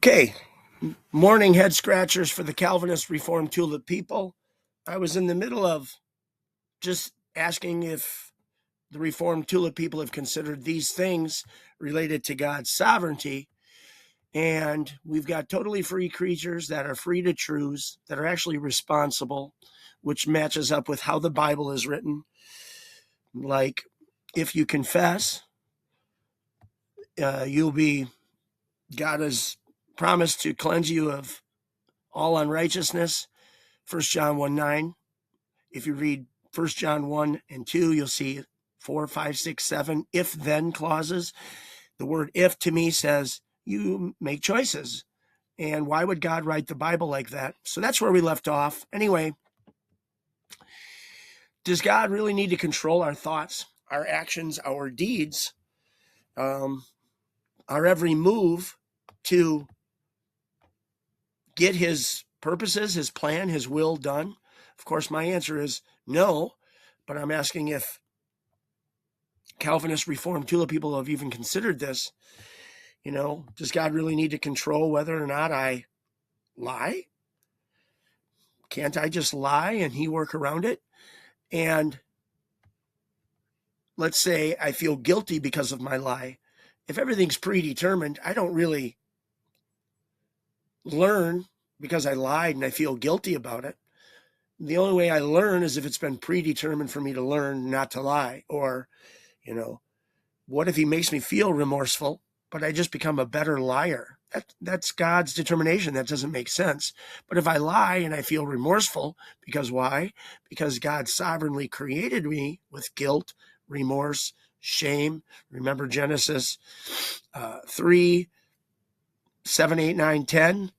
Okay, morning head scratchers for the Calvinist Reformed Tulip people. I was in the middle of just asking if the Reformed Tulip people have considered these things related to God's sovereignty. And we've got totally free creatures that are free to choose, that are actually responsible, which matches up with how the Bible is written. Like, if you confess, God has promised to cleanse you of all unrighteousness. 1 John 1:9. If you read 1 John 1 and 2, you'll see 4, 5, 6, 7 if-then clauses. The word if to me says you make choices. And why would God write the Bible like that? So that's where we left off. Anyway, does God really need to control our thoughts, our actions, our deeds, our every move to get his purposes, his plan, his will done? Of course, my answer is no, but I'm asking if Calvinist Reformed Tulip people have even considered this. Does God really need to control whether or not I lie? Can't I just lie and he work around it? And let's say I feel guilty because of my lie. If everything's predetermined, I don't really learn because I lied and I feel guilty about it. The only way I learn is if it's been predetermined for me to learn not to lie. Or, what if he makes me feel remorseful, but I just become a better liar? That's God's determination. That doesn't make sense. But if I lie and I feel remorseful, because why? Because God sovereignly created me with guilt, remorse, shame. Remember Genesis 3, 7, 8, 9, 10.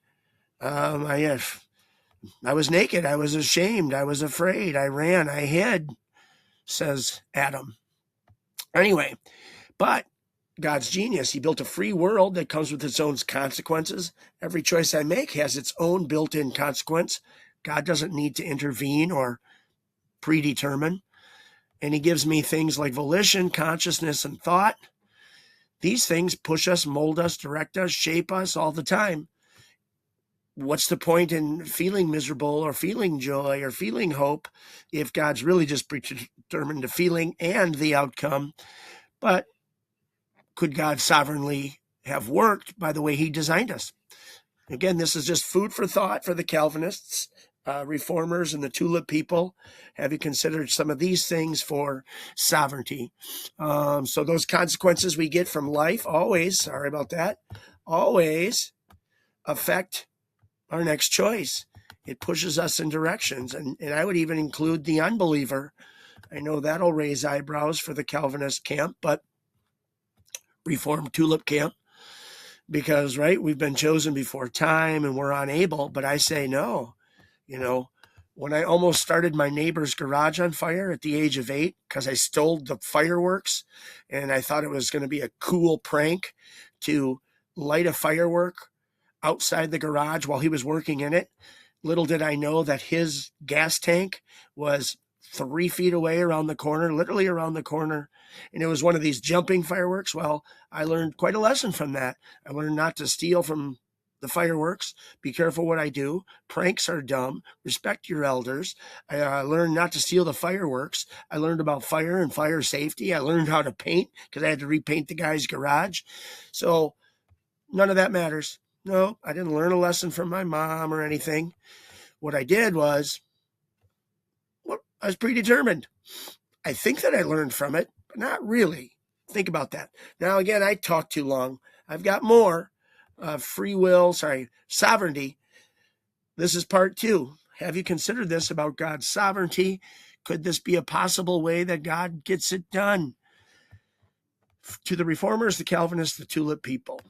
I was naked. I was ashamed. I was afraid. I ran. I hid, says Adam. Anyway, but God's genius. He built a free world that comes with its own consequences. Every choice I make has its own built-in consequence. God doesn't need to intervene or predetermine. And he gives me things like volition, consciousness, and thought. These things push us, mold us, direct us, shape us all the time. What's the point in feeling miserable or feeling joy or feeling hope if God's really just predetermined the feeling and the outcome? But could God sovereignly have worked by the way he designed us? Again, this is just food for thought for the Calvinists, reformers, and the Tulip people. Have you considered some of these things for sovereignty? So those consequences we get from life always affect our next choice. It pushes us in directions. And I would even include the unbeliever. I know that'll raise eyebrows for the Calvinist camp, but Reformed Tulip camp, because, right, we've been chosen before time and we're unable. But I say no. When I almost started my neighbor's garage on fire at the age of 8 because I stole the fireworks and I thought it was going to be a cool prank to light a firework outside the garage while he was working in it. Little did I know that his gas tank was 3 feet away around the corner, literally around the corner. And it was one of these jumping fireworks. Well, I learned quite a lesson from that. I learned not to steal from the fireworks. Be careful what I do. Pranks are dumb. Respect your elders. I learned not to steal the fireworks. I learned about fire and fire safety. I learned how to paint because I had to repaint the guy's garage. So none of that matters. No, I didn't learn a lesson from my mom or anything. What I did was, I was predetermined. I think that I learned from it, but not really. Think about that. Now, again, I talked too long. I've got more sovereignty. This is part 2. Have you considered this about God's sovereignty? Could this be a possible way that God gets it done? To the reformers, the Calvinists, the Tulip people,